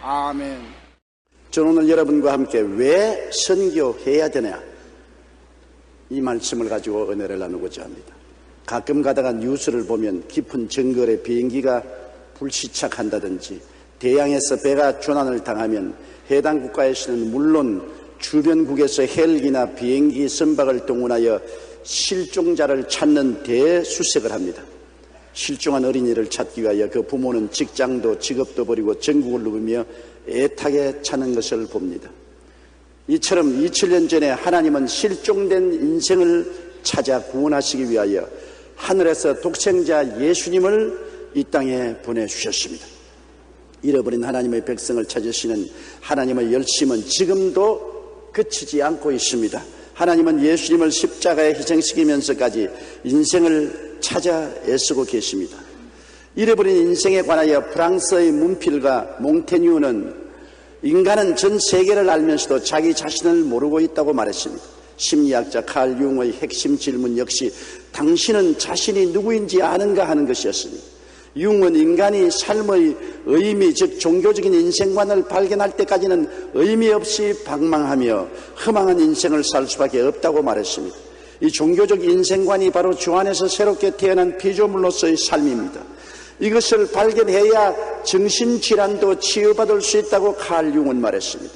아멘. 저는 오늘 여러분과 함께 왜 선교해야 되냐, 이 말씀을 가지고 은혜를 나누고자 합니다. 가끔 가다가 뉴스를 보면 깊은 정글에 비행기가 불시착한다든지 대양에서 배가 조난을 당하면 해당 국가에서는 물론 주변국에서 헬기나 비행기 선박을 동원하여 실종자를 찾는 대수색을 합니다. 실종한 어린이를 찾기 위하여 그 부모는 직장도 직업도 버리고 전국을 누비며 애타게 찾는 것을 봅니다. 이처럼 2000년 전에 하나님은 실종된 인생을 찾아 구원하시기 위하여 하늘에서 독생자 예수님을 이 땅에 보내주셨습니다. 잃어버린 하나님의 백성을 찾으시는 하나님의 열심은 지금도 그치지 않고 있습니다. 하나님은 예수님을 십자가에 희생시키면서까지 인생을 찾아 애쓰고 계십니다. 잃어버린 인생에 관하여 프랑스의 문필가 몽테뉴는 인간은 전 세계를 알면서도 자기 자신을 모르고 있다고 말했습니다. 심리학자 칼 융의 핵심 질문 역시 당신은 자신이 누구인지 아는가 하는 것이었습니다. 융은 인간이 삶의 의미, 즉 종교적인 인생관을 발견할 때까지는 의미 없이 방황하며 허망한 인생을 살 수밖에 없다고 말했습니다. 이 종교적 인생관이 바로 주 안에서 새롭게 태어난 피조물로서의 삶입니다. 이것을 발견해야 정신질환도 치유받을 수 있다고 칼 융은 말했습니다.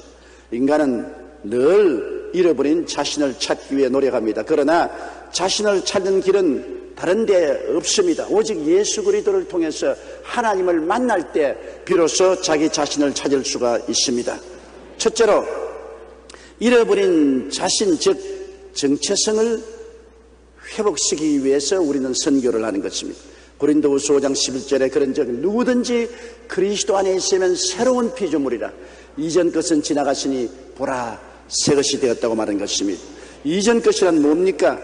인간은 늘 잃어버린 자신을 찾기 위해 노력합니다. 그러나 자신을 찾는 길은 다른 데 없습니다. 오직 예수 그리스도를 통해서 하나님을 만날 때 비로소 자기 자신을 찾을 수가 있습니다. 첫째로 잃어버린 자신, 즉 정체성을 회복시키기 위해서 우리는 선교를 하는 것입니다. 고린도후서 5장 11절에 그런 적, 누구든지 그리스도 안에 있으면 새로운 피조물이라 이전 것은 지나갔으니 보라 새 것이 되었다고 말한 것입니다. 이전 것이란 뭡니까?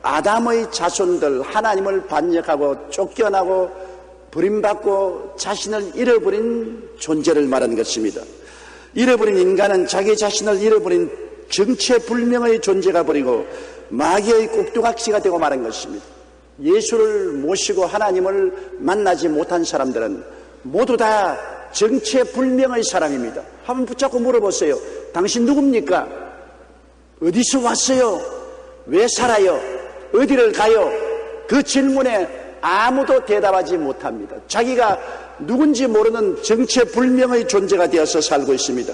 아담의 자손들, 하나님을 반역하고 쫓겨나고 버림받고 자신을 잃어버린 존재를 말하는 것입니다. 잃어버린 인간은 자기 자신을 잃어버린 정체불명의 존재가 버리고 마귀의 꼭두각시가 되고 말한 것입니다. 예수를 모시고 하나님을 만나지 못한 사람들은 모두 다 정체불명의 사람입니다. 한번 붙잡고 물어보세요. 당신 누굽니까? 어디서 왔어요? 왜 살아요? 어디를 가요? 그 질문에 아무도 대답하지 못합니다. 자기가 누군지 모르는 정체불명의 존재가 되어서 살고 있습니다.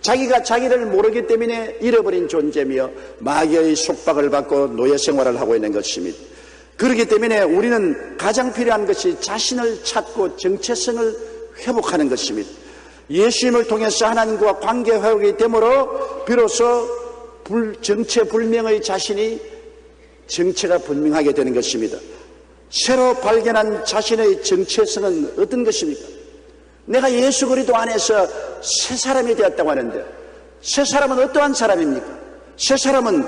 자기가 자기를 모르기 때문에 잃어버린 존재며 마귀의 속박을 받고 노예 생활을 하고 있는 것입니다. 그렇기 때문에 우리는 가장 필요한 것이 자신을 찾고 정체성을 회복하는 것입니다. 예수님을 통해서 하나님과 관계 회복이 되므로 비로소 정체불명의 자신이 정체가 분명하게 되는 것입니다. 새로 발견한 자신의 정체성은 어떤 것입니까? 내가 예수 그리스도 안에서 새 사람이 되었다고 하는데, 새 사람은 어떠한 사람입니까? 새 사람은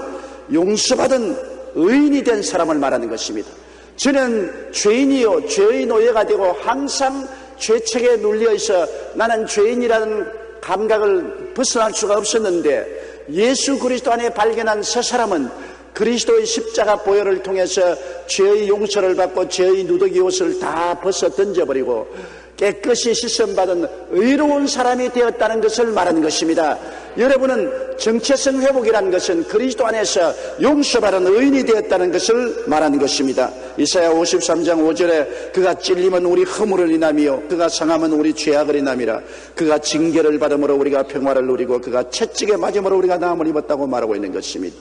용서받은 의인이 된 사람을 말하는 것입니다. 저는 죄인이요 죄의 노예가 되고 항상 죄책에 눌려 있어 나는 죄인이라는 감각을 벗어날 수가 없었는데, 예수 그리스도 안에 발견한 새 사람은 그리스도의 십자가 보혈을 통해서 죄의 용서를 받고 죄의 누더기 옷을 다 벗어 던져버리고 깨끗이 씻음받은 의로운 사람이 되었다는 것을 말하는 것입니다. 여러분은 정체성 회복이라는 것은 그리스도 안에서 용서받은 의인이 되었다는 것을 말하는 것입니다. 이사야 53장 5절에 그가 찔림은 우리 허물을 인하며 그가 상함은 우리 죄악을 인함이라. 그가 징계를 받음으로 우리가 평화를 누리고 그가 채찍에 맞음으로 우리가 나음을 입었다고 말하고 있는 것입니다.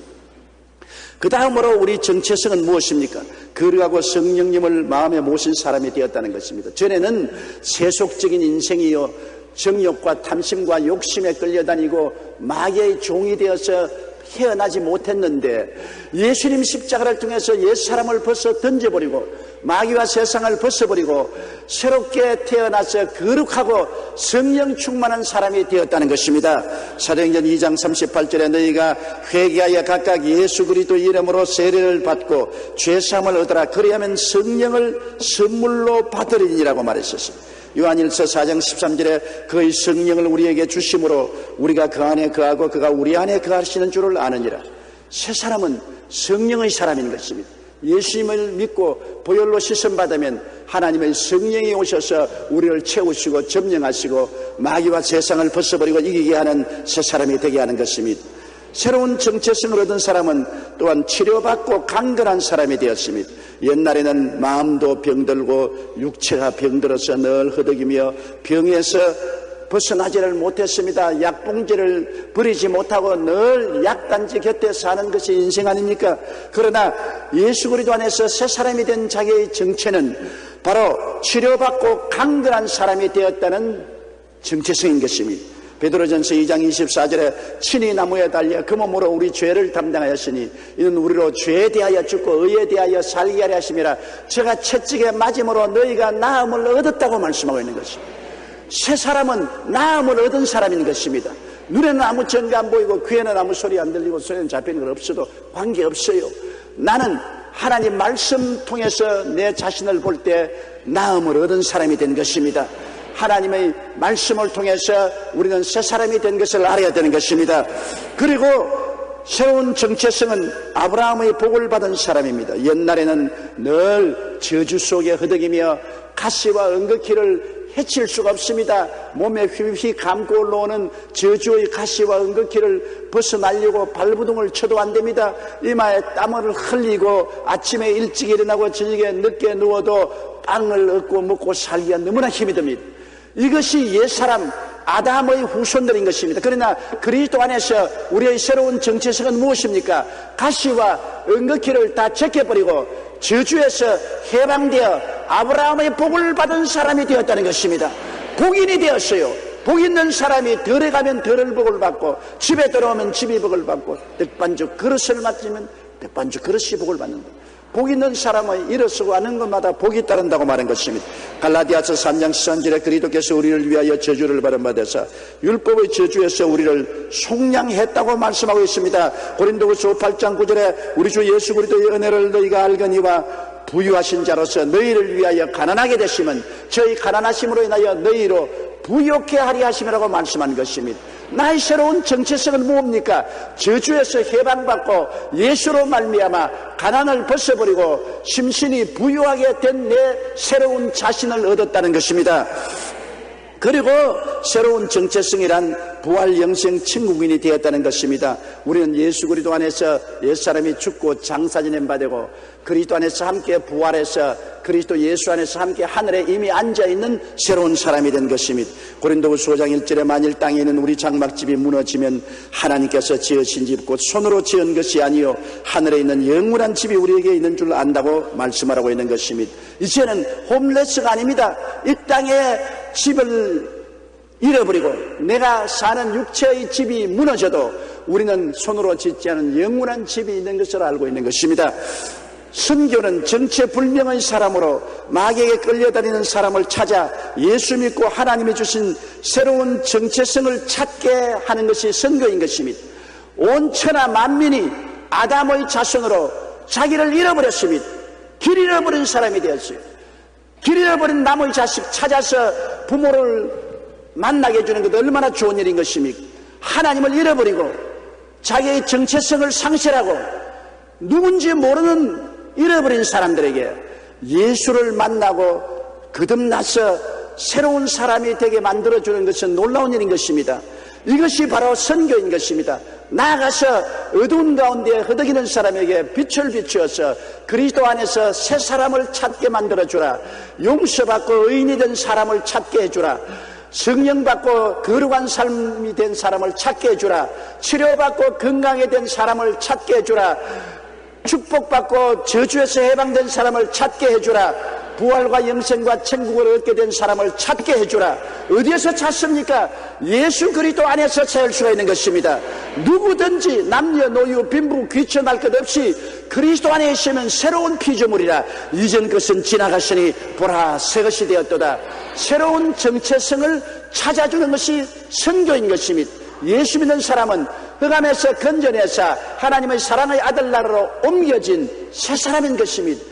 그 다음으로 우리 정체성은 무엇입니까? 거룩하고 성령님을 마음에 모신 사람이 되었다는 것입니다. 전에는 세속적인 인생이요 정욕과 탐심과 욕심에 끌려다니고 마귀의 종이 되어서 헤어나지 못했는데, 예수님 십자가를 통해서 옛사람을 벗어 던져버리고 마귀와 세상을 벗어버리고 새롭게 태어나서 거룩하고 성령 충만한 사람이 되었다는 것입니다. 사도행전 2장 38절에 너희가 회개하여 각각 예수 그리스도 이름으로 세례를 받고 죄사함을 얻으라. 그리하면 성령을 선물로 받으리니라고 말했었습니다. 요한일서 4장 13절에 그의 성령을 우리에게 주심으로 우리가 그 안에 거하고 그가 우리 안에 거하시는 줄을 아느니라. 새 사람은 성령의 사람인 것입니다. 예수님을 믿고 보혈로 씻음받으면 하나님의 성령이 오셔서 우리를 채우시고 점령하시고 마귀와 세상을 벗어버리고 이기게 하는 새 사람이 되게 하는 것입니다. 새로운 정체성을 얻은 사람은 또한 치료받고 강건한 사람이 되었습니다. 옛날에는 마음도 병들고 육체가 병들어서 늘 허덕이며 병에서 벗어나지를 못했습니다. 약봉지를 버리지 못하고 늘 약단지 곁에 사는 것이 인생 아닙니까? 그러나 예수 그리스도 안에서 새 사람이 된 자기의 정체는 바로 치료받고 강건한 사람이 되었다는 정체성인 것입니다. 베드로전서 2장 24절에 친히 나무에 달려 그 몸으로 우리 죄를 담당하였으니 이는 우리로 죄에 대하여 죽고 의에 대하여 살게 하려 하심이라. 제가 채찍에 맞음으로 너희가 나음을 얻었다고 말씀하고 있는 것입니다. 새 사람은 나음을 얻은 사람인 것입니다. 눈에는 아무 증거 안 보이고 귀에는 아무 소리 안 들리고 손에는 잡히는 건 없어도 관계없어요. 나는 하나님 말씀 통해서 내 자신을 볼 때 나음을 얻은 사람이 된 것입니다. 하나님의 말씀을 통해서 우리는 새 사람이 된 것을 알아야 되는 것입니다. 그리고 새로운 정체성은 아브라함의 복을 받은 사람입니다. 옛날에는 늘 저주 속에 허덕이며 가시와 은극기를 해칠 수가 없습니다. 몸에 휘휘 감고 올라오는 저주의 가시와 은극기를 벗어나려고 발부둥을 쳐도 안 됩니다. 이마에 땀을 흘리고 아침에 일찍 일어나고 저녁에 늦게 누워도 빵을 얻고 먹고 살기가 너무나 힘이 듭니다. 이것이 옛사람 아담의 후손들인 것입니다. 그러나 그리스도 안에서 우리의 새로운 정체성은 무엇입니까? 가시와 은극기를 다 제껴버리고 저주에서 해방되어 아브라함의 복을 받은 사람이 되었다는 것입니다. 복인이 되었어요. 복 있는 사람이 덜에 가면 덜을 복을 받고 집에 들어오면 집이 복을 받고 백반죽 그릇을 맡으면 백반죽 그릇이 복을 받는다. 복 있는 사람은 일어서고 하는 것마다 복이 따른다고 말한 것입니다. 갈라디아서 3장 13절에 그리스도께서 우리를 위하여 저주를 받은 바 되사 율법의 저주에서 우리를 속량했다고 말씀하고 있습니다. 고린도후서 8장 9절에 우리 주 예수 그리스도의 은혜를 너희가 알거니와 부유하신 자로서 너희를 위하여 가난하게 되시면 저희 가난하심으로 인하여 너희로 부욕케 하리 하심이라고 말씀한 것입니다. 나의 새로운 정체성은 뭡니까? 저주에서 해방받고 예수로 말미암아 가난을 벗어버리고 심신이 부유하게 된 내 새로운 자신을 얻었다는 것입니다. 그리고 새로운 정체성이란 부활 영생 천국인이 되었다는 것입니다. 우리는 예수 그리스도 안에서 옛사람이 죽고 장사지낸 바 되고 그리스도 안에서 함께 부활해서 그리스도 예수 안에서 함께 하늘에 이미 앉아있는 새로운 사람이 된 것입니다. 고린도후서 5장 1절에 만일 땅에 있는 우리 장막집이 무너지면 하나님께서 지으신 집 곧 손으로 지은 것이 아니요 하늘에 있는 영원한 집이 우리에게 있는 줄 안다고 말씀하라고 있는 것입니다. 이제는 홈레스가 아닙니다. 이 땅에 집을 잃어버리고 내가 사는 육체의 집이 무너져도 우리는 손으로 짓지 않은 영원한 집이 있는 것을 알고 있는 것입니다. 선교는 정체불명의 사람으로 마귀에게 끌려다니는 사람을 찾아 예수 믿고 하나님이 주신 새로운 정체성을 찾게 하는 것이 선교인 것입니다. 온 천하 만민이 아담의 자손으로 자기를 잃어버렸습니다. 길 잃어버린 사람이 되었어요. 길 잃어버린 남의 자식 찾아서 부모를 만나게 해주는 것도 얼마나 좋은 일인 것입니까? 하나님을 잃어버리고 자기의 정체성을 상실하고 누군지 모르는 잃어버린 사람들에게 예수를 만나고 거듭나서 새로운 사람이 되게 만들어주는 것은 놀라운 일인 것입니다. 이것이 바로 선교인 것입니다. 나아가서 어두운 가운데 허덕이는 사람에게 빛을 비추어서 그리스도 안에서 새 사람을 찾게 만들어주라. 용서받고 의인이 된 사람을 찾게 해주라. 성령받고 거룩한 삶이 된 사람을 찾게 해주라. 치료받고 건강에 된 사람을 찾게 해주라. 축복받고 저주에서 해방된 사람을 찾게 해주라. 부활과 영생과 천국을 얻게 된 사람을 찾게 해주라. 어디에서 찾습니까? 예수 그리스도 안에서 찾을 수가 있는 것입니다. 누구든지 남녀노유 빈부 귀천할 것 없이 그리스도 안에 있으면 새로운 피조물이라. 이전 것은 지나갔으니 보라 새 것이 되었도다. 새로운 정체성을 찾아주는 것이 선교인 것입니다. 예수 믿는 사람은 흑암에서 건져내사 하나님의 사랑의 아들 나라로 옮겨진 새 사람인 것입니다.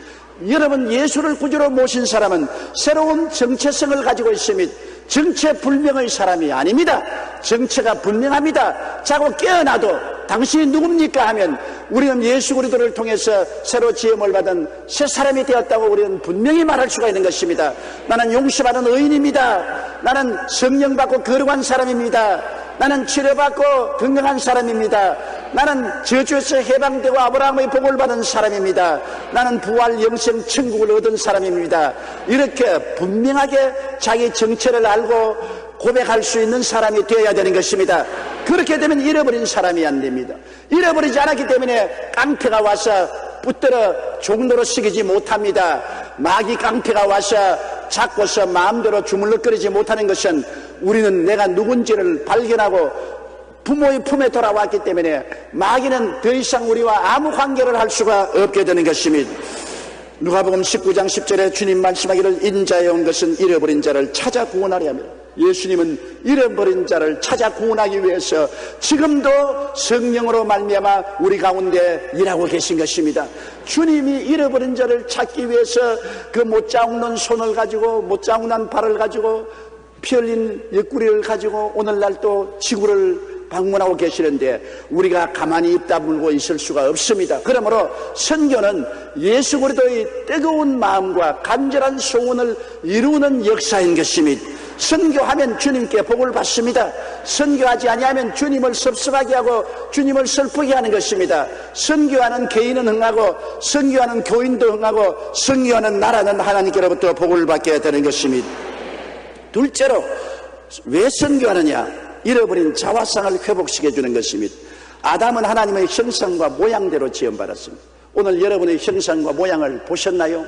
여러분 예수를 구주로 모신 사람은 새로운 정체성을 가지고 있습니다. 정체 불명의 사람이 아닙니다. 정체가 분명합니다. 자고 깨어나도 당신이 누굽니까 하면 우리는 예수 그리스도를 통해서 새로 지음을 받은 새 사람이 되었다고 우리는 분명히 말할 수가 있는 것입니다. 나는 용서받은 의인입니다. 나는 성령 받고 거룩한 사람입니다. 나는 치료받고 건강한 사람입니다. 나는 저주에서 해방되고 아브라함의 복을 받은 사람입니다. 나는 부활 영생 천국을 얻은 사람입니다. 이렇게 분명하게 자기 정체를 알고 고백할 수 있는 사람이 되어야 되는 것입니다. 그렇게 되면 잃어버린 사람이 안 됩니다. 잃어버리지 않았기 때문에 깡패가 와서 붙들어 종로로 쓰기지 못합니다. 마귀 깡패가 와서 잡고서 마음대로 주물럭거리지 못하는 것은 우리는 내가 누군지를 발견하고 부모의 품에 돌아왔기 때문에 마귀는 더 이상 우리와 아무 관계를 할 수가 없게 되는 것입니다. 누가복음 19장 10절에 주님 말씀하기를 인자에 온 것은 잃어버린 자를 찾아 구원하려 합니다. 예수님은 잃어버린 자를 찾아 구원하기 위해서 지금도 성령으로 말미암아 우리 가운데 일하고 계신 것입니다. 주님이 잃어버린 자를 찾기 위해서 그 못 자국난 손을 가지고 못 자국난 발을 가지고 피 흘린 옆구리를 가지고 오늘날 또 지구를 방문하고 계시는데 우리가 가만히 입 다물고 있을 수가 없습니다. 그러므로 선교는 예수 그리스도의 뜨거운 마음과 간절한 소원을 이루는 역사인 것입니다. 선교하면 주님께 복을 받습니다. 선교하지 아니하면 주님을 섭섭하게 하고 주님을 슬프게 하는 것입니다. 선교하는 개인은 흥하고 선교하는 교인도 흥하고 선교하는 나라는 하나님께로부터 복을 받게 되는 것입니다. 둘째로 왜 선교하느냐? 잃어버린 자화상을 회복시켜 주는 것입니다. 아담은 하나님의 형상과 모양대로 지음받았습니다. 오늘 여러분의 형상과 모양을 보셨나요?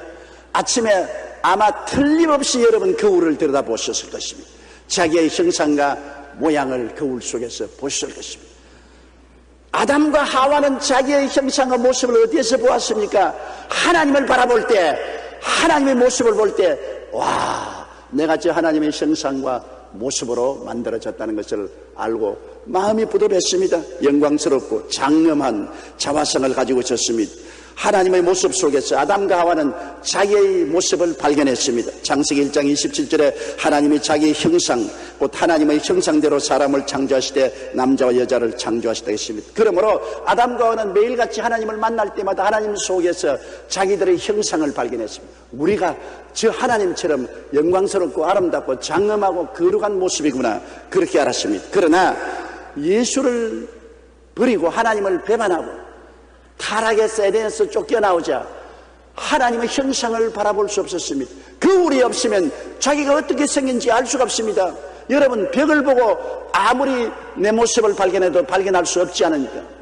아침에 아마 틀림없이 여러분 거울을 들여다보셨을 것입니다. 자기의 형상과 모양을 거울 속에서 보셨을 것입니다. 아담과 하와는 자기의 형상과 모습을 어디에서 보았습니까? 하나님을 바라볼 때, 하나님의 모습을 볼 때, 와, 내가 저 하나님의 형상과 모습으로 만들어졌다는 것을 알고 마음이 뿌듯했습니다. 영광스럽고 장엄한 자화상을 가지고 있었습니다. 하나님의 모습 속에서 아담과 하와는 자기의 모습을 발견했습니다. 창세기 1장 27절에 하나님이 자기 형상, 곧 하나님의 형상대로 사람을 창조하시되 남자와 여자를 창조하시다 했습니다. 그러므로 아담과 하와는 매일같이 하나님을 만날 때마다 하나님 속에서 자기들의 형상을 발견했습니다. 우리가 저 하나님처럼 영광스럽고 아름답고 장엄하고 거룩한 모습이구나, 그렇게 알았습니다. 그러나 예수를 버리고 하나님을 배반하고 타락에서 에덴에서 쫓겨나오자 하나님의 형상을 바라볼 수 없었습니다. 거울이 없으면 자기가 어떻게 생긴지 알 수가 없습니다. 여러분, 벽을 보고 아무리 내 모습을 발견해도 발견할 수 없지 않습니까?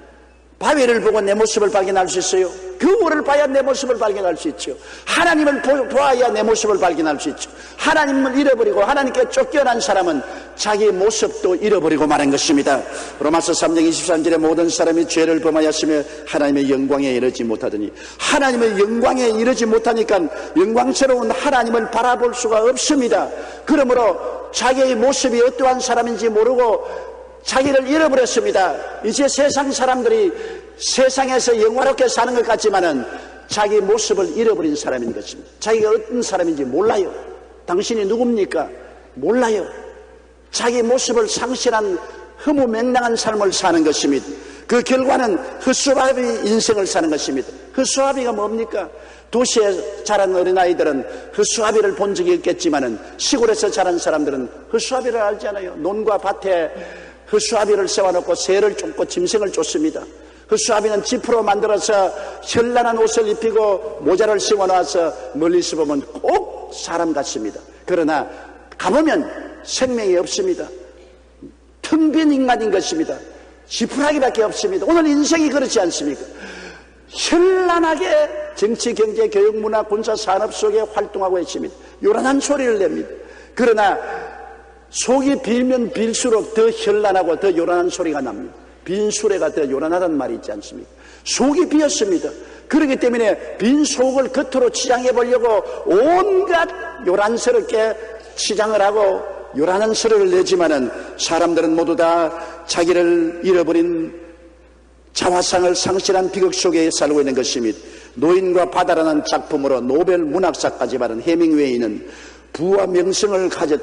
바위를 보고 내 모습을 발견할 수 있어요. 거울을 봐야 내 모습을 발견할 수 있죠. 하나님을 보아야 내 모습을 발견할 수 있죠. 하나님을 잃어버리고 하나님께 쫓겨난 사람은 자기의 모습도 잃어버리고 말한 것입니다. 로마서 3장 23절에 모든 사람이 죄를 범하였으며 하나님의 영광에 이르지 못하더니, 하나님의 영광에 이르지 못하니까 영광스러운 하나님을 바라볼 수가 없습니다. 그러므로 자기의 모습이 어떠한 사람인지 모르고 자기를 잃어버렸습니다. 이제 세상 사람들이 세상에서 영화롭게 사는 것 같지만은 자기 모습을 잃어버린 사람인 것입니다. 자기가 어떤 사람인지 몰라요. 당신이 누굽니까? 몰라요. 자기 모습을 상실한 허무맹랑한 삶을 사는 것입니다. 그 결과는 헛수아비 인생을 사는 것입니다. 헛수아비가 뭡니까? 도시에 자란 어린아이들은 헛수아비를 본 적이 있겠지만은 시골에서 자란 사람들은 헛수아비를 알지 않아요. 논과 밭에 헛수아비를 세워놓고 새를 쫓고 짐승을 쫓습니다. 헛수아비는 지프로 만들어서 현란한 옷을 입히고 모자를 씌워놔서 멀리서 보면 꼭 사람 같습니다. 그러나 가보면 생명이 없습니다. 텅 빈 인간인 것입니다. 지푸라기밖에 없습니다. 오늘 인생이 그렇지 않습니까? 현란하게 정치, 경제, 교육, 문화, 군사, 산업 속에 활동하고 있습니다. 요란한 소리를 냅니다. 그러나 속이 빌면 빌수록 더 현란하고 더 요란한 소리가 납니다. 빈 수레가 더 요란하다는 말이 있지 않습니까? 속이 비었습니다. 그렇기 때문에 빈 속을 겉으로 치장해 보려고 온갖 요란스럽게 치장을 하고 요란한 소리를 내지만은 사람들은 모두 다 자기를 잃어버린 자화상을 상실한 비극 속에 살고 있는 것입니다. 노인과 바다라는 작품으로 노벨 문학상까지 받은 해밍웨이는 부와 명성을 가졌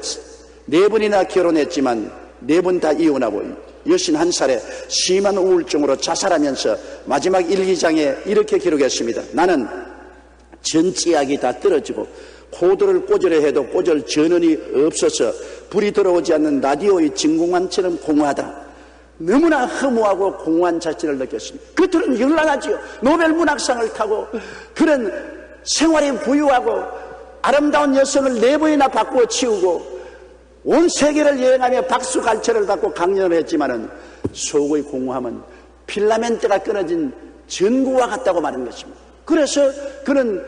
4번이나 결혼했지만 4번 다 이혼하고 61살에 심한 우울증으로 자살하면서 마지막 일기장에 이렇게 기록했습니다. 나는 전지약이 다 떨어지고 코드를 꽂으려 해도 꽂을 전원이 없어서 불이 들어오지 않는 라디오의 진공관처럼 공허하다. 너무나 허무하고 공허한 자신을 느꼈습니다. 겉으로는 열나하지요. 노벨 문학상을 타고 그런 생활이 부유하고 아름다운 여성을 4번이나 바꾸어 치우고 온 세계를 여행하며 박수갈채를 받고 강연을 했지만은 속의 공허함은 필라멘트가 끊어진 전구와 같다고 말하는 것입니다. 그래서 그는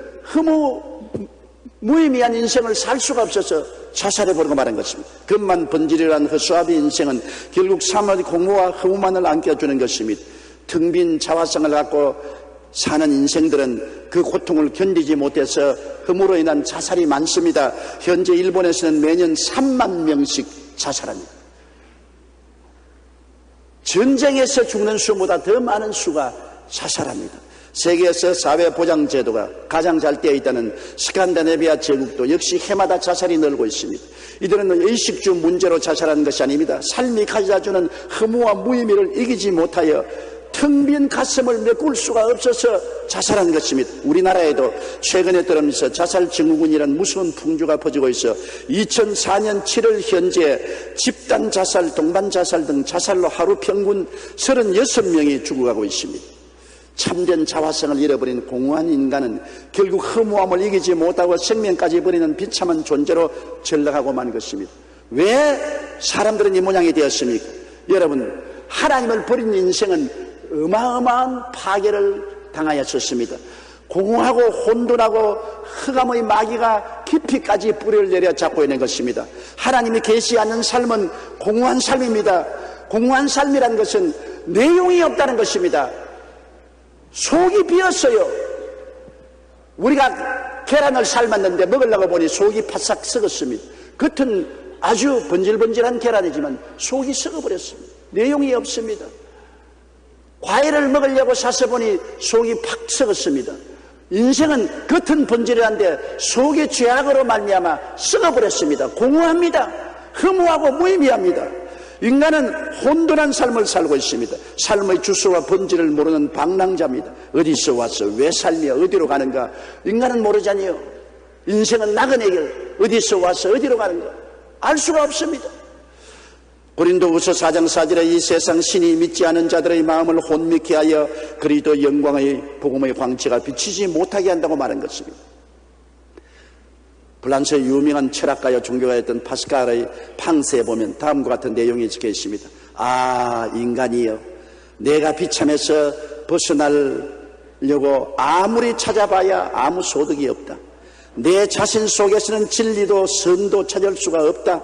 무의미한 인생을 살 수가 없어서 자살해버리고 말한 것입니다. 급만 번지르란 허수아비 인생은 결국 사람의 공허와 허무만을 안겨주는 것입니다. 텅 빈 자화성을 갖고 사는 인생들은 그 고통을 견디지 못해서 흠으로 인한 자살이 많습니다. 현재 일본에서는 매년 3만 명씩 자살합니다. 전쟁에서 죽는 수보다 더 많은 수가 자살합니다. 세계에서 사회보장제도가 가장 잘 되어 있다는 스칸디네비아 제국도 역시 해마다 자살이 늘고 있습니다. 이들은 의식주 문제로 자살하는 것이 아닙니다. 삶이 가져다주는 허무와 무의미를 이기지 못하여 텅 빈 가슴을 메꿀 수가 없어서 자살한 것입니다. 우리나라에도 최근에 들으면서 자살 증후군이라는 무서운 풍조가 퍼지고 있어 2004년 7월 현재 집단 자살, 동반 자살 등 자살로 하루 평균 36명이 죽어가고 있습니다. 참된 자화성을 잃어버린 공허한 인간은 결국 허무함을 이기지 못하고 생명까지 버리는 비참한 존재로 전락하고 만 것입니다. 왜 사람들은 이 모양이 되었습니까? 여러분, 하나님을 버린 인생은 어마어마한 파괴를 당하였었습니다. 공허하고 혼돈하고 흑암의 마귀가 깊이까지 뿌리를 내려 잡고 있는 것입니다. 하나님이 계시 않는 삶은 공허한 삶입니다. 공허한 삶이란 것은 내용이 없다는 것입니다. 속이 비었어요. 우리가 계란을 삶았는데 먹으려고 보니 속이 바싹 썩었습니다. 겉은 아주 번질번질한 계란이지만 속이 썩어버렸습니다. 내용이 없습니다. 과일을 먹으려고 사서 보니 속이 팍 썩었습니다. 인생은 겉은 번질한데 속의 죄악으로 말미암아 썩어버렸습니다. 공허합니다. 허무하고 무의미합니다. 인간은 혼돈한 삶을 살고 있습니다. 삶의 주소와 본질을 모르는 방랑자입니다. 어디서 왔어? 왜 살며 어디로 가는가? 인간은 모르잖아요. 인생은 나그네 길. 어디서 왔어? 어디로 가는가? 알 수가 없습니다. 고린도후서 4장 4절에 이 세상 신이 믿지 않은 자들의 마음을 혼미케 하여 그리스도 영광의 복음의 광채가 비치지 못하게 한다고 말한 것입니다. 프랑스의 유명한 철학가여 종교가였던 파스칼의 팡세에 보면 다음과 같은 내용이 적혀 있습니다. 아, 인간이여, 내가 비참해서 벗어나려고 아무리 찾아봐야 아무 소득이 없다. 내 자신 속에서는 진리도 선도 찾을 수가 없다.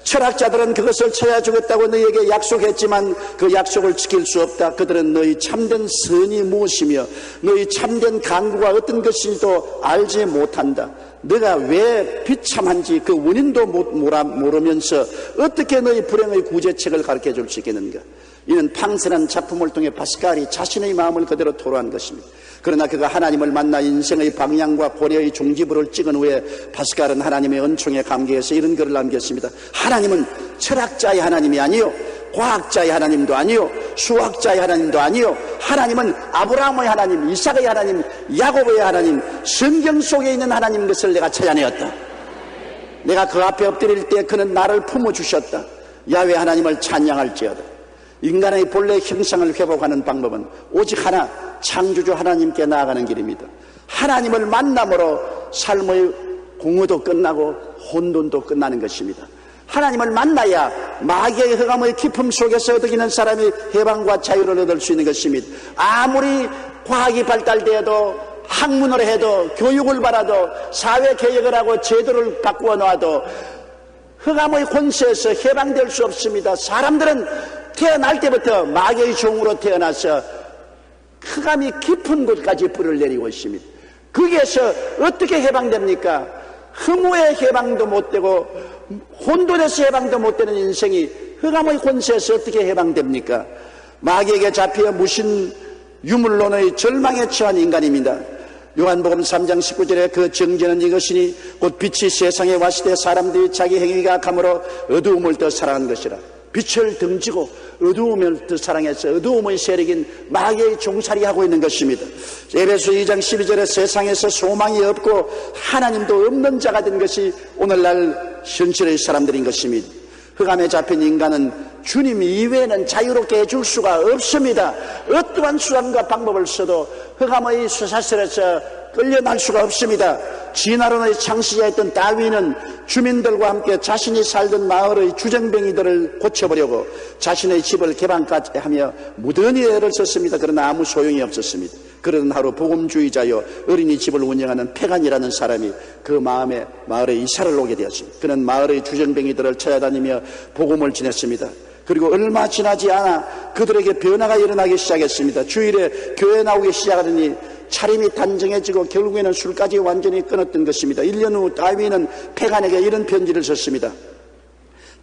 철학자들은 그것을 찾아주겠다고 너희에게 약속했지만 그 약속을 지킬 수 없다. 그들은 너희 참된 선이 무엇이며 너희 참된 강구가 어떤 것인지도 알지 못한다. 너가 왜 비참한지 그 원인도 모르면서 어떻게 너희 불행의 구제책을 가르쳐 줄 수 있겠는가? 이는 팡세라는 작품을 통해 파스칼이 자신의 마음을 그대로 토로한 것입니다. 그러나 그가 하나님을 만나 인생의 방향과 고려의 종지부를 찍은 후에 파스칼은 하나님의 은총에 감개해서 이런 글을 남겼습니다. 하나님은 철학자의 하나님이 아니요, 과학자의 하나님도 아니요, 수학자의 하나님도 아니요, 하나님은 아브라함의 하나님, 이삭의 하나님, 야곱의 하나님, 성경 속에 있는 하나님 것을 내가 찾아내었다. 내가 그 앞에 엎드릴 때 그는 나를 품어주셨다. 야훼 하나님을 찬양할지어다. 인간의 본래 형상을 회복하는 방법은 오직 하나, 창조주 하나님께 나아가는 길입니다. 하나님을 만남으로 삶의 공허도 끝나고 혼돈도 끝나는 것입니다. 하나님을 만나야 마귀의 흑암의 깊음 속에서 얻어기는 사람이 해방과 자유를 얻을 수 있는 것입니다. 아무리 과학이 발달되어도 학문을 해도 교육을 받아도 사회개혁을 하고 제도를 바꾸어 놓아도 흑암의 권세에서 해방될 수 없습니다. 사람들은 태어날 때부터 마귀의 종으로 태어나서 흑암이 깊은 곳까지 불을 내리고 있습니다. 거기에서 어떻게 해방됩니까? 허무의 해방도 못되고 혼돈에서 해방도 못되는 인생이 흑암의 권세에서 어떻게 해방됩니까? 마귀에게 잡혀 무신 유물론의 절망에 처한 인간입니다. 요한복음 3장 19절에 그 정죄는 이것이니 곧 빛이 세상에 왔을 때 사람들이 자기 행위가 감으로 어두움을 더 사랑한 것이라. 빛을 등지고 어두움을 사랑해서 어두움의 세력인 마귀의 종살이하고 있는 것입니다. 에베소 2장 12절에 세상에서 소망이 없고 하나님도 없는 자가 된 것이 오늘날 현실의 사람들인 것입니다. 흑암에 잡힌 인간은 주님 이외에는 자유롭게 해줄 수가 없습니다. 어떠한 수단과 방법을 써도 흑암의 수사슬에서 끌려날 수가 없습니다. 진화론의 창시자였던 다윈은 주민들과 함께 자신이 살던 마을의 주정뱅이들을 고쳐보려고 자신의 집을 개방까지 하며 무던히 애를 썼습니다. 그러나 아무 소용이 없었습니다. 그러던 하루 복음주의자여 어린이집을 운영하는 페간이라는 사람이 그 마을에 이사를 오게 되었습니다. 그는 마을의 주정뱅이들을 찾아다니며 복음을 전했습니다. 그리고 얼마 지나지 않아 그들에게 변화가 일어나기 시작했습니다. 주일에 교회 나오기 시작하더니 차림이 단정해지고 결국에는 술까지 완전히 끊었던 것입니다. 1년 후 다윈은 페간에게 이런 편지를 썼습니다.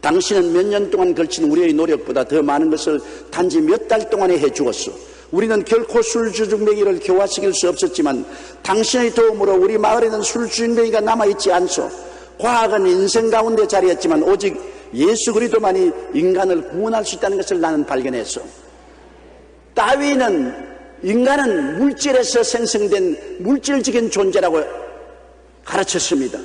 당신은 몇 년 동안 걸친 우리의 노력보다 더 많은 것을 단지 몇 달 동안에 해주었소. 우리는 결코 술주정뱅이를 교화시킬 수 없었지만 당신의 도움으로 우리 마을에는 술주정뱅이가 남아있지 않소. 과학은 인생 가운데 자리했지만 오직 예수 그리스도만이 인간을 구원할 수 있다는 것을 나는 발견했소. 다윈은 인간은 물질에서 생성된 물질적인 존재라고 가르쳤습니다.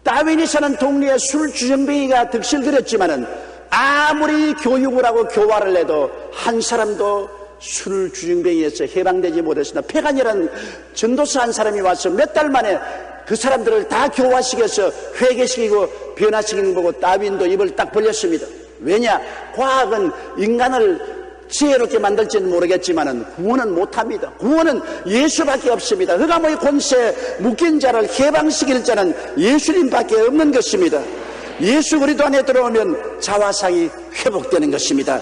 다윈이 사는 동네에 술주정뱅이가 득실거렸지만은 아무리 교육을 하고 교화를 해도 한 사람도 술주정뱅이에서 해방되지 못했으나 페간이라는 전도사 한 사람이 와서 몇 달 만에 그 사람들을 다 교화시켜서 회개시키고 변화시키는 거고 다윈도 입을 딱 벌렸습니다. 왜냐? 과학은 인간을 지혜롭게 만들지는 모르겠지만 구원은 못합니다. 구원은 예수밖에 없습니다. 흑암의 권세에 묶인 자를 해방시킬 자는 예수님밖에 없는 것입니다. 예수 그리스도 안에 들어오면 자화상이 회복되는 것입니다.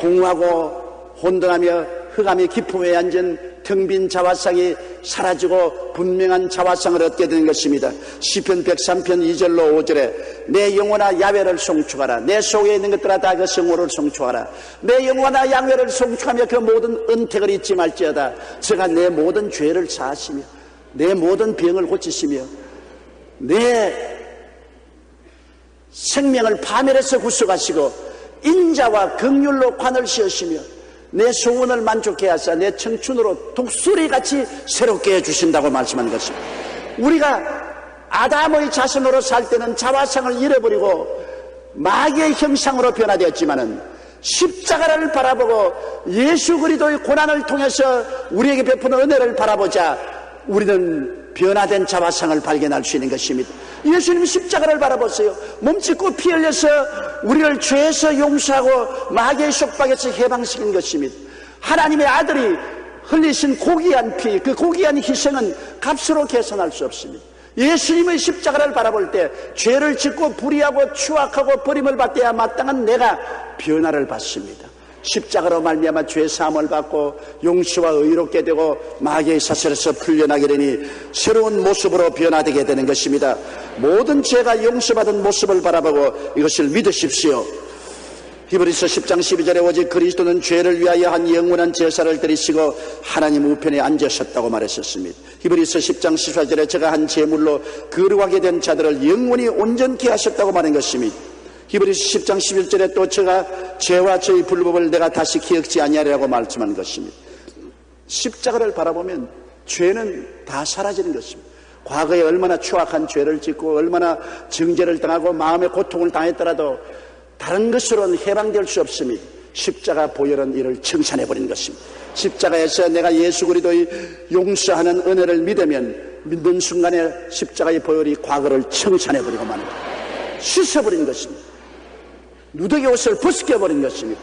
공허하고 혼돈하며 흑암의 깊음에 앉은 텅 빈 자화상이 사라지고 분명한 자화상을 얻게 되는 것입니다. 시편 103편 2절로 5절에 내 영혼아 야훼를 송축하라. 내 속에 있는 것들아 다 그 성호를 송축하라. 내 영혼아 야훼를 송축하며 그 모든 은택을 잊지 말지어다. 저가 내 모든 죄를 사하시며 내 모든 병을 고치시며 내 생명을 파멸해서 구속하시고 인자와 긍휼로 관을 씌우시며 내 소원을 만족해 하사 내 청춘으로 독수리같이 새롭게 해주신다고 말씀하는 것입니다. 우리가 아담의 자손으로 살 때는 자화상을 잃어버리고 마귀의 형상으로 변화되었지만은 십자가를 바라보고 예수 그리스도의 고난을 통해서 우리에게 베푸는 은혜를 바라보자 우리는 변화된 자화상을 발견할 수 있는 것입니다. 예수님 십자가를 바라보세요. 몸짓고 피 흘려서 우리를 죄에서 용서하고 마귀의 속박에서 해방시킨 것입니다. 하나님의 아들이 흘리신 고귀한 피, 그 고귀한 희생은 값으로 계산할 수 없습니다. 예수님의 십자가를 바라볼 때 죄를 짓고 불의하고 추악하고 버림을 받아야 마땅한 내가 변화를 받습니다. 십자가로 말미암아 죄 사함을 받고 용서와 의롭게 되고 마귀의 사슬에서 풀려나게 되니 새로운 모습으로 변화되게 되는 것입니다. 모든 죄가 용서받은 모습을 바라보고 이것을 믿으십시오. 히브리서 10장 12절에 오직 그리스도는 죄를 위하여 한 영원한 제사를 드리시고 하나님 우편에 앉으셨다고 말했었습니다. 히브리서 10장 14절에 제가 한 제물로 거룩하게 된 자들을 영원히 온전케 하셨다고 말한 것입니다. 히브리서 10장 11절에 또 제가 죄와 저의 불법을 내가 다시 기억지 아니하리라고 말씀한 것입니다. 십자가를 바라보면 죄는 다 사라지는 것입니다. 과거에 얼마나 추악한 죄를 짓고 얼마나 정죄를 당하고 마음의 고통을 당했더라도 다른 것으로는 해방될 수 없습니다. 십자가 보혈은 이를 청산해버린 것입니다. 십자가에서 내가 예수 그리스도의 용서하는 은혜를 믿으면 믿는 순간에 십자가의 보혈이 과거를 청산해버리고 마는 것입니다. 씻어버린 것입니다. 누더기 옷을 벗겨버린 것입니다.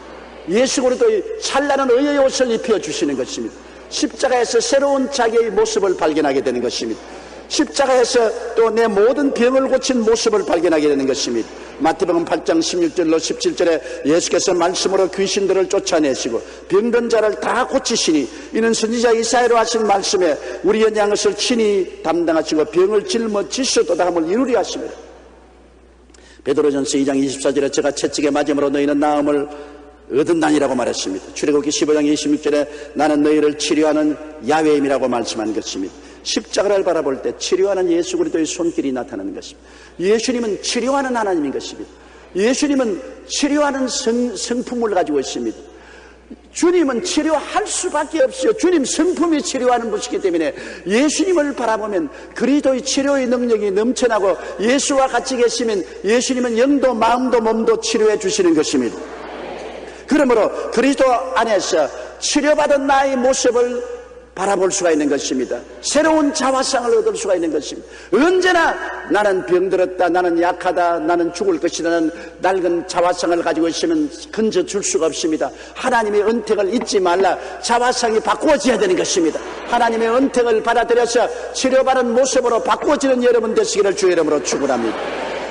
예수 그리스도의 찬란한 의의 옷을 입혀주시는 것입니다. 십자가에서 새로운 자기의 모습을 발견하게 되는 것입니다. 십자가에서 또 내 모든 병을 고친 모습을 발견하게 되는 것입니다. 마태복음 8장 16절로 17절에 예수께서 말씀으로 귀신들을 쫓아내시고 병든 자를 다 고치시니 이는 선지자 이사야로 하신 말씀에 우리 연약한 것을 친히 담당하시고 병을 짊어지셨도다 함을 이루리 하십니다. 베드로전서 2장 24절에 제가 채찍에 맞음으로 너희는 나음을 얻은다니라고 말했습니다. 출애굽기 15장 26절에 나는 너희를 치료하는 야훼임이라고 말씀한 것입니다. 십자가를 바라볼 때 치료하는 예수 그리스도의 손길이 나타나는 것입니다. 예수님은 치료하는 하나님인 것입니다. 예수님은 치료하는 성품을 가지고 있습니다. 주님은 치료할 수밖에 없어요. 주님 성품이 치료하는 분이기 때문에 예수님을 바라보면 그리스도의 치료의 능력이 넘쳐나고, 예수와 같이 계시면 예수님은 영도 마음도 몸도 치료해 주시는 것입니다. 그러므로 그리스도 안에서 치료받은 나의 모습을 바라볼 수가 있는 것입니다. 새로운 자화상을 얻을 수가 있는 것입니다. 언제나 나는 병들었다, 나는 약하다, 나는 죽을 것이라는 낡은 자화상을 가지고 있으면 건져줄 수가 없습니다. 하나님의 은택을 잊지 말라. 자화상이 바꾸어져야 되는 것입니다. 하나님의 은택을 받아들여서 치료받은 모습으로 바꾸어지는 여러분 되시기를 주의 이름으로 축원합니다.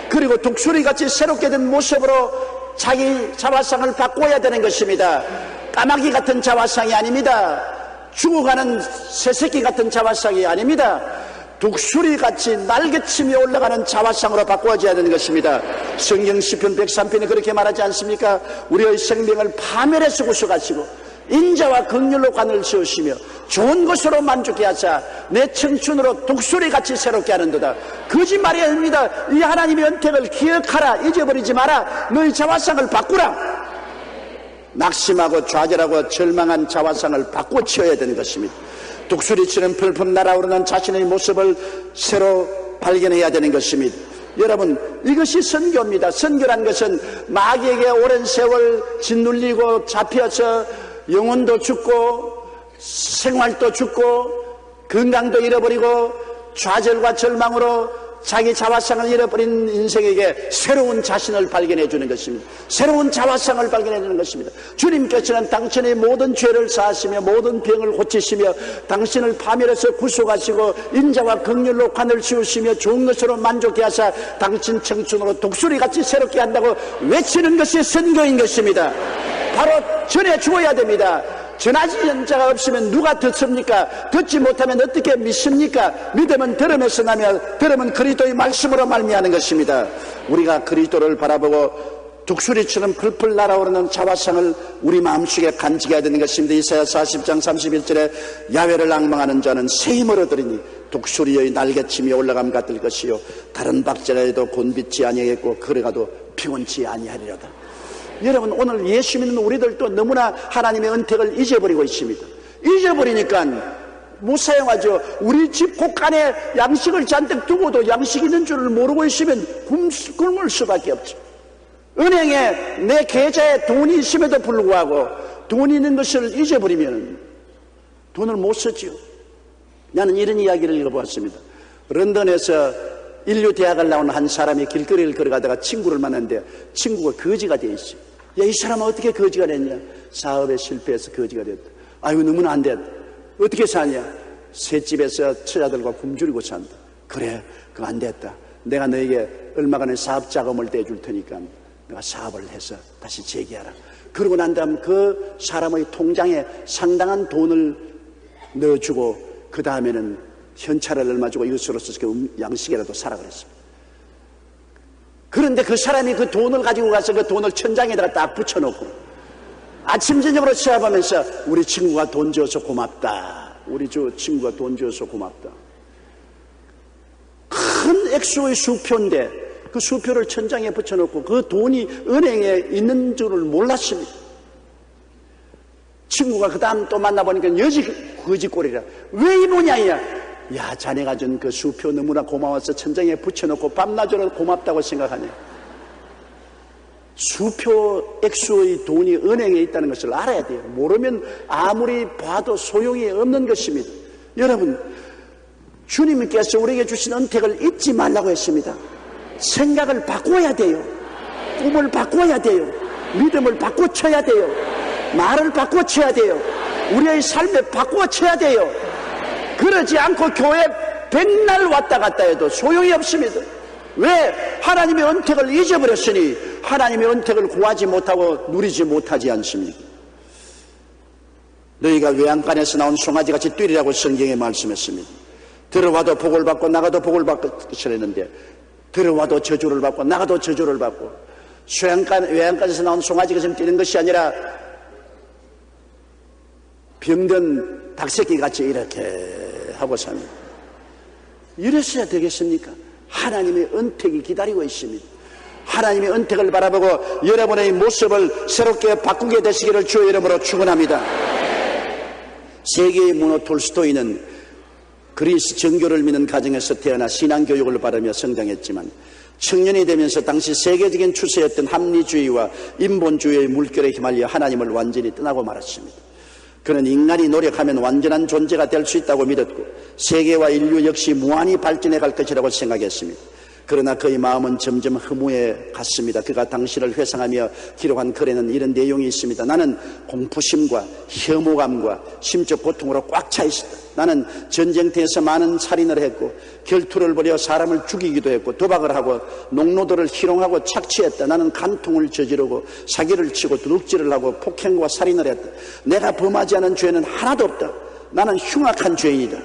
그리고 독수리같이 새롭게 된 모습으로 자기 자화상을 바꿔야 되는 것입니다. 까마귀 같은 자화상이 아닙니다. 죽어가는 새새끼 같은 자화상이 아닙니다. 독수리같이 날개치며 올라가는 자화상으로 바꿔줘야 되는 것입니다. 성경 시편 103편에 그렇게 말하지 않습니까? 우리의 생명을 파멸에서 구속하시고 인자와 긍휼로 관을 세우시며 좋은 것으로 만족해 하사 내 청춘으로 독수리같이 새롭게 하는도다. 거짓말이 아닙니다. 이 하나님의 은택을 기억하라. 잊어버리지 마라. 너희 자화상을 바꾸라. 낙심하고 좌절하고 절망한 자화상을 바꿔 치워야 되는 것입니다. 독수리처럼 펄펄 날아오르는 자신의 모습을 새로 발견해야 되는 것입니다. 여러분, 이것이 선교입니다. 선교란 것은 마귀에게 오랜 세월 짓눌리고 잡혀서 영혼도 죽고 생활도 죽고 건강도 잃어버리고 좌절과 절망으로 자기 자화상을 잃어버린 인생에게 새로운 자신을 발견해 주는 것입니다. 새로운 자화상을 발견해 주는 것입니다. 주님께서는 당신의 모든 죄를 사하시며 모든 병을 고치시며 당신을 파멸해서 구속하시고 인자와 긍휼로 관을 씌우시며 좋은 것으로 만족해 하사 당신 청춘으로 독수리같이 새롭게 한다고 외치는 것이 선교인 것입니다. 바로 전해 주어야 됩니다. 전하지 자가 없으면 누가 듣습니까? 듣지 못하면 어떻게 믿습니까? 믿음은 들음에서 나며 들음은 그리스도의 말씀으로 말미암는 것입니다. 우리가 그리스도를 바라보고 독수리처럼 풀풀 날아오르는 자화상을 우리 마음속에 간직해야 되는 것입니다. 이사야 40장 31절에 야훼를 앙망하는 자는 새 힘을 얻으리니 독수리의 날개침이 올라감 같을 것이요 다른 박제라에도 곤빛이 아니하겠고 걸어가도 피곤치 아니하리로다. 여러분, 오늘 예수 믿는 우리들도 너무나 하나님의 은택을 잊어버리고 있습니다. 잊어버리니까 못 사용하죠. 우리 집 곳간에 양식을 잔뜩 두고도 양식 있는 줄을 모르고 있으면 굶을 수밖에 없죠. 은행에 내 계좌에 돈이 있음에도 불구하고 돈이 있는 것을 잊어버리면 돈을 못 쓰죠. 나는 이런 이야기를 읽어보았습니다. 런던에서 인류 대학을 나온 한 사람이 길거리를 걸어가다가 친구를 만났는데 친구가 거지가 돼 있어요. 야, 이 사람은 어떻게 거지가 됐냐? 사업에 실패해서 거지가 됐다. 아이고, 너무나 안 됐다. 어떻게 사냐? 셋집에서 처자들과 굶주리고 산다. 그래, 그거 안 됐다. 내가 너에게 얼마간의 사업 자금을 대줄 테니까 내가 사업을 해서 다시 재기하라. 그러고 난 다음 그 사람의 통장에 상당한 돈을 넣어주고 그 다음에는 현찰을 얼마 주고 이것으로 써서 양식이라도 사라 그랬습니다. 그런데 그 사람이 그 돈을 가지고 가서 그 돈을 천장에다가 딱 붙여놓고 아침 저녁으로 시합하면서 우리 친구가 돈 줘서 고맙다. 우리 친구가 돈 줘서 고맙다. 큰 액수의 수표인데 그 수표를 천장에 붙여놓고 그 돈이 은행에 있는 줄을 몰랐습니다. 친구가 그 다음 또 만나보니까 여지 거지꼴이라. 왜 이모냐야? 야, 자네가 준 그 수표 너무나 고마워서 천장에 붙여놓고 밤낮으로 고맙다고 생각하네. 수표 액수의 돈이 은행에 있다는 것을 알아야 돼요. 모르면 아무리 봐도 소용이 없는 것입니다. 여러분, 주님께서 우리에게 주신 은택을 잊지 말라고 했습니다. 생각을 바꿔야 돼요. 꿈을 바꿔야 돼요. 믿음을 바꿔쳐야 돼요. 말을 바꿔쳐야 돼요. 우리의 삶에 바꿔쳐야 돼요. 그러지 않고 교회 백날 왔다 갔다 해도 소용이 없습니다. 왜? 하나님의 은택을 잊어버렸으니 하나님의 은택을 구하지 못하고 누리지 못하지 않습니까? 너희가 외양간에서 나온 송아지같이 뛰리라고 성경에 말씀했습니다. 들어와도 복을 받고 나가도 복을 받고 그랬는데 들어와도 저주를 받고 나가도 저주를 받고 외양간에서 나온 송아지가 뛰는 것이 아니라 병든 닭새끼 같이 이렇게 하고 삽니다. 이랬어야 되겠습니까? 하나님의 은택이 기다리고 있습니다. 하나님의 은택을 바라보고 여러분의 모습을 새롭게 바꾸게 되시기를 주의 이름으로 축원합니다. 세계의 문호 톨스토이는 그리스 정교를 믿는 가정에서 태어나 신앙교육을 받으며 성장했지만 청년이 되면서 당시 세계적인 추세였던 합리주의와 인본주의의 물결에 휘말려 하나님을 완전히 떠나고 말았습니다. 그는 인간이 노력하면 완전한 존재가 될 수 있다고 믿었고 세계와 인류 역시 무한히 발전해 갈 것이라고 생각했습니다. 그러나 그의 마음은 점점 허무해 갔습니다. 그가 당시를 회상하며 기록한 글에는 이런 내용이 있습니다. 나는 공포심과 혐오감과 심적 고통으로 꽉 차 있었다. 나는 전쟁터에서 많은 살인을 했고 결투를 벌여 사람을 죽이기도 했고 도박을 하고 농노들을 희롱하고 착취했다. 나는 간통을 저지르고 사기를 치고 도둑질을 하고 폭행과 살인을 했다. 내가 범하지 않은 죄는 하나도 없다. 나는 흉악한 죄인이다.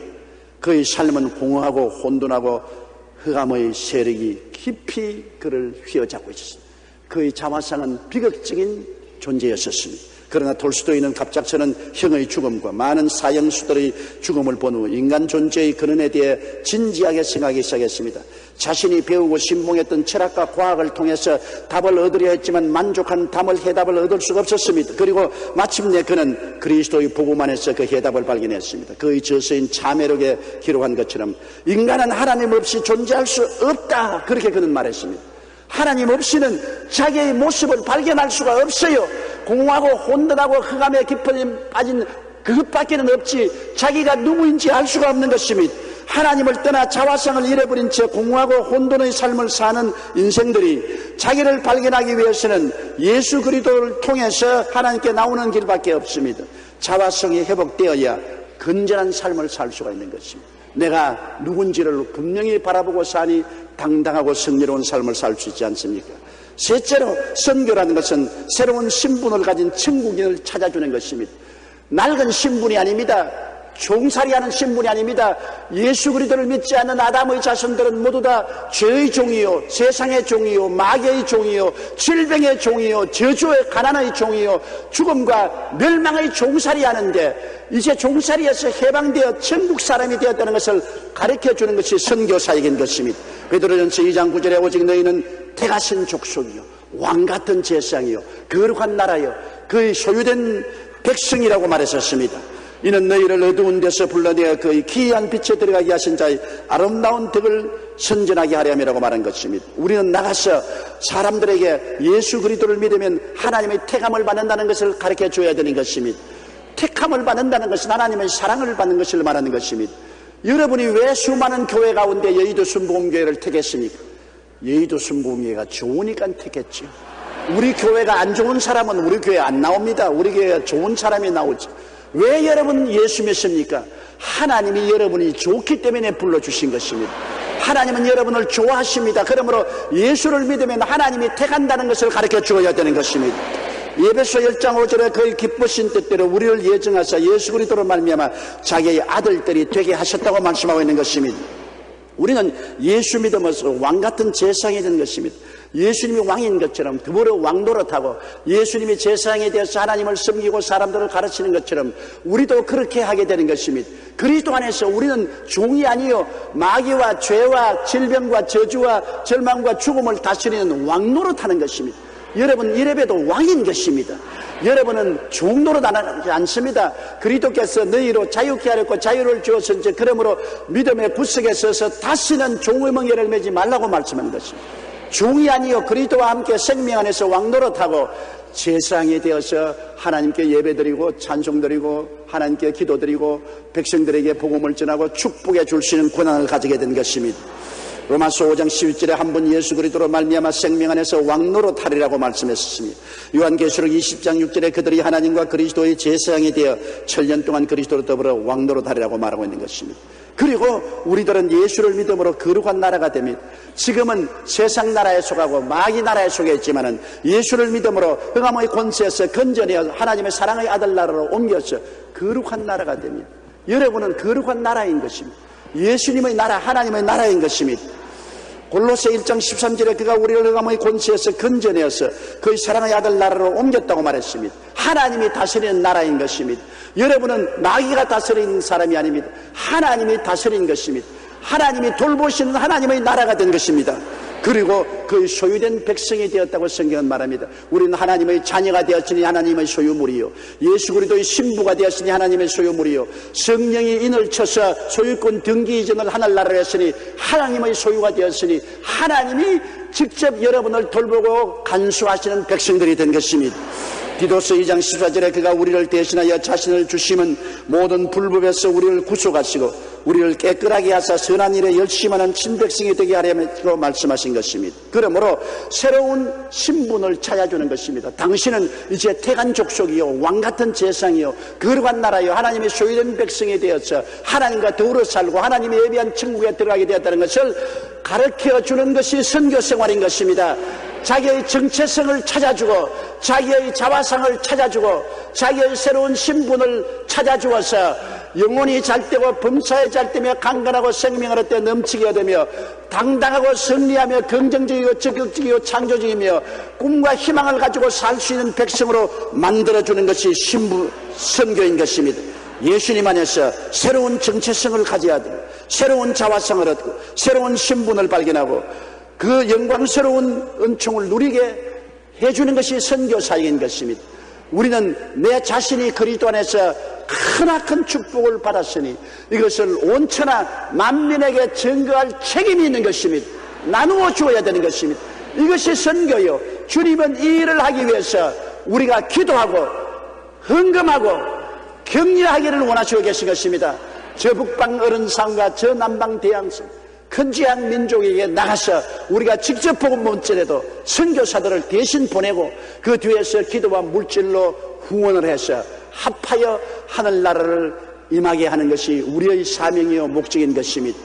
그의 삶은 공허하고 혼돈하고 흑암의 세력이 깊이 그를 휘어잡고 있었습니다. 그의 자화상은 비극적인 존재였었습니다. 그러나 톨스토이는 갑작스런 형의 죽음과 많은 사형수들의 죽음을 본 후 인간 존재의 근원에 대해 진지하게 생각하기 시작했습니다. 자신이 배우고 신봉했던 철학과 과학을 통해서 답을 얻으려 했지만 만족한 해답을 얻을 수가 없었습니다. 그리고 마침내 그는 그리스도의 복음 안에서 그 해답을 발견했습니다. 그의 저서인 참회록에 기록한 것처럼 인간은 하나님 없이 존재할 수 없다. 그렇게 그는 말했습니다. 하나님 없이는 자기의 모습을 발견할 수가 없어요. 공허하고 혼돈하고 흑암의 깊이 빠진 그것밖에는 없지 자기가 누구인지 알 수가 없는 것입니다. 하나님을 떠나 자화상을 잃어버린 채 공허하고 혼돈의 삶을 사는 인생들이 자기를 발견하기 위해서는 예수 그리스도를 통해서 하나님께 나오는 길밖에 없습니다. 자화성이 회복되어야 건전한 삶을 살 수가 있는 것입니다. 내가 누군지를 분명히 바라보고 사니 당당하고 승리로운 삶을 살 수 있지 않습니까? 셋째로 선교라는 것은 새로운 신분을 가진 천국인을 찾아주는 것입니다. 낡은 신분이 아닙니다. 종살이하는 신분이 아닙니다. 예수 그리스도를 믿지 않는 아담의 자손들은 모두 다 죄의 종이요, 세상의 종이요, 마귀의 종이요, 질병의 종이요, 저주의 가난의 종이요, 죽음과 멸망의 종살이하는데 이제 종살이에서 해방되어 천국 사람이 되었다는 것을 가르쳐주는 것이 선교사역인 것입니다. 베드로전서 2장 9절에 오직 너희는 택하신 족속이요 왕같은 제사장이요 거룩한 나라요 그의 소유된 백성이라고 말했었습니다. 이는 너희를 어두운 데서 불러내어 그의 기이한 빛에 들어가게 하신 자의 아름다운 덕을 선전하게 하려함이라고 말한 것입니다. 우리는 나가서 사람들에게 예수 그리스도를 믿으면 하나님의 택함을 받는다는 것을 가르쳐 줘야 되는 것입니다. 택함을 받는다는 것은 하나님의 사랑을 받는 것을 말하는 것입니다. 여러분이 왜 수많은 교회 가운데 여의도 순복음교회를 택했습니까? 여의도 순복음교회가 좋으니까 택했죠. 우리 교회가 안 좋은 사람은 우리 교회 안 나옵니다. 우리 교회가 좋은 사람이 나오죠. 왜 여러분 예수 믿습니까? 하나님이 여러분이 좋기 때문에 불러주신 것입니다. 하나님은 여러분을 좋아하십니다. 그러므로 예수를 믿으면 하나님이 택한다는 것을 가르쳐 주어야 되는 것입니다. 에베소 1장 5절에 그의 기쁘신 뜻대로 우리를 예정하사 예수 그리스도로 말미암아 자기의 아들들이 되게 하셨다고 말씀하고 있는 것입니다. 우리는 예수 믿으면서 왕같은 제사장이 되는 것입니다. 예수님이 왕인 것처럼 그보로 왕노릇하고 예수님이 제사장에 대해서 하나님을 섬기고 사람들을 가르치는 것처럼 우리도 그렇게 하게 되는 것입니다. 그리스도 안에서 우리는 종이 아니요 마귀와 죄와 질병과 저주와 절망과 죽음을 다스리는 왕노릇하는 것입니다. 여러분 이래봬도 왕인 것입니다. 여러분은 종노릇 안 하지 않습니다. 그리스도께서 너희로 자유케 하렸고 자유를 주었은지 그러므로 믿음의 구석에 서서 다시는 종의 멍에를 매지 말라고 말씀하는 것입니다. 종이 아니요 그리스도와 함께 생명 안에서 왕노릇하고 제사장이 되어서 하나님께 예배드리고 찬송드리고 하나님께 기도드리고 백성들에게 복음을 전하고 축복해 줄 수 있는 권한을 가지게 된 것입니다. 로마서 5장 11절에 한 번 예수 그리스도로 말미암아 생명 안에서 왕노릇하리라고 말씀했습니다. 요한계시록 20장 6절에 그들이 하나님과 그리스도의 제사장이 되어 천년 동안 그리스도로 더불어 왕노릇하리라고 말하고 있는 것입니다. 그리고 우리들은 예수를 믿음으로 거룩한 나라가 됩니다. 지금은 세상 나라에 속하고 마귀 나라에 속해 있지만은 예수를 믿음으로 흑암의 권세에서 건져내어 하나님의 사랑의 아들 나라로 옮겨서 거룩한 나라가 됩니다. 여러분은 거룩한 나라인 것입니다. 예수님의 나라, 하나님의 나라인 것입니다. 골로새 1장 13절에 그가 우리를 흑암의 권세에서 건져내어서 그의 사랑의 아들 나라로 옮겼다고 말했습니다. 하나님이 다스리는 나라인 것입니다. 여러분은 마귀가 다스리는 사람이 아닙니다. 하나님이 다스리는 것입니다. 하나님이 돌보시는 하나님의 나라가 된 것입니다. 그리고 그 소유된 백성이 되었다고 성경은 말합니다. 우리는 하나님의 자녀가 되었으니 하나님의 소유물이요, 예수 그리스도의 신부가 되었으니 하나님의 소유물이요, 성령이 인을 쳐서 소유권 등기 이전을 하늘나라로 했으니 하나님의 소유가 되었으니 하나님이 직접 여러분을 돌보고 간수하시는 백성들이 된 것입니다. 디도서 2장 14절에 그가 우리를 대신하여 자신을 주심은 모든 불법에서 우리를 구속하시고 우리를 깨끗하게 하사 선한 일에 열심하는 친백성이 되게 하려고 말씀하신 것입니다. 그러므로 새로운 신분을 찾아주는 것입니다. 당신은 이제 태간 족속이요, 왕같은 재상이요, 거룩한 나라요, 하나님의 소유된 백성이 되어서 하나님과 더불어 살고 하나님의 예비한 천국에 들어가게 되었다는 것을 가르쳐주는 것이 선교 생활인 것입니다. 자기의 정체성을 찾아주고 자기의 자화상을 찾아주고 자기의 새로운 신분을 찾아주어서 영혼이 잘되고 범사에 잘되며 강건하고 생명을 얻되 넘치게 얻으며 당당하고 승리하며 긍정적이고 적극적이고 창조적이며 꿈과 희망을 가지고 살 수 있는 백성으로 만들어주는 것이 선교인 것입니다. 예수님 안에서 새로운 정체성을 가져야 돼요. 새로운 자화상을 얻고 새로운 신분을 발견하고 그 영광스러운 은총을 누리게 해주는 것이 선교사역인 것입니다. 우리는 내 자신이 그리스도 안에서 크나큰 축복을 받았으니 이것을 온천하 만민에게 증거할 책임이 있는 것입니다. 나누어 주어야 되는 것입니다. 이것이 선교요. 주님은 이 일을 하기 위해서 우리가 기도하고 헌금하고 격려하기를 원하시고 계신 것입니다. 저 북방 어른상과 저 남방 대양성 큰 지향 민족에게 나가서 우리가 직접 복음 못 전해도 선교사들을 대신 보내고 그 뒤에서 기도와 물질로 후원을 해서 합하여 하늘나라를 임하게 하는 것이 우리의 사명이요 목적인 것입니다.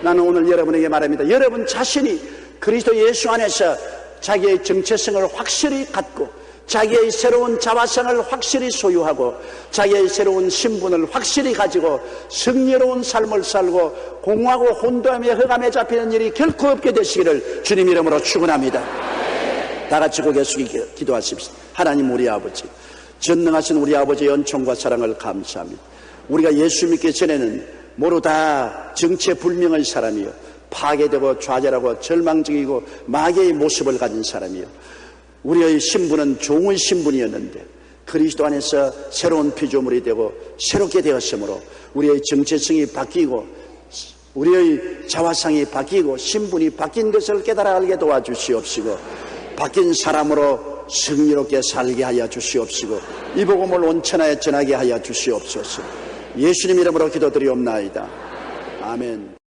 나는 오늘 여러분에게 말합니다. 여러분 자신이 그리스도 예수 안에서 자기의 정체성을 확실히 갖고 자기의 새로운 자화성을 확실히 소유하고 자기의 새로운 신분을 확실히 가지고 승리로운 삶을 살고 공허하고 혼돈하며 흑암에 잡히는 일이 결코 없게 되시기를 주님 이름으로 축원합니다. 다 같이 고개 숙이고 기도하십시다. 하나님 우리 아버지, 전능하신 우리 아버지의 은총과 사랑을 감사합니다. 우리가 예수 믿기 전에는 모두 다 정체불명의 사람이요, 파괴되고 좌절하고 절망적이고 마귀의 모습을 가진 사람이요, 우리의 신분은 종의 신분이었는데 그리스도 안에서 새로운 피조물이 되고 새롭게 되었으므로 우리의 정체성이 바뀌고 우리의 자화상이 바뀌고 신분이 바뀐 것을 깨달아 알게 도와주시옵시고 바뀐 사람으로 승리롭게 살게 하여 주시옵시고 이 복음을 온천하에 전하게 하여 주시옵소서. 예수님 이름으로 기도드리옵나이다. 아멘.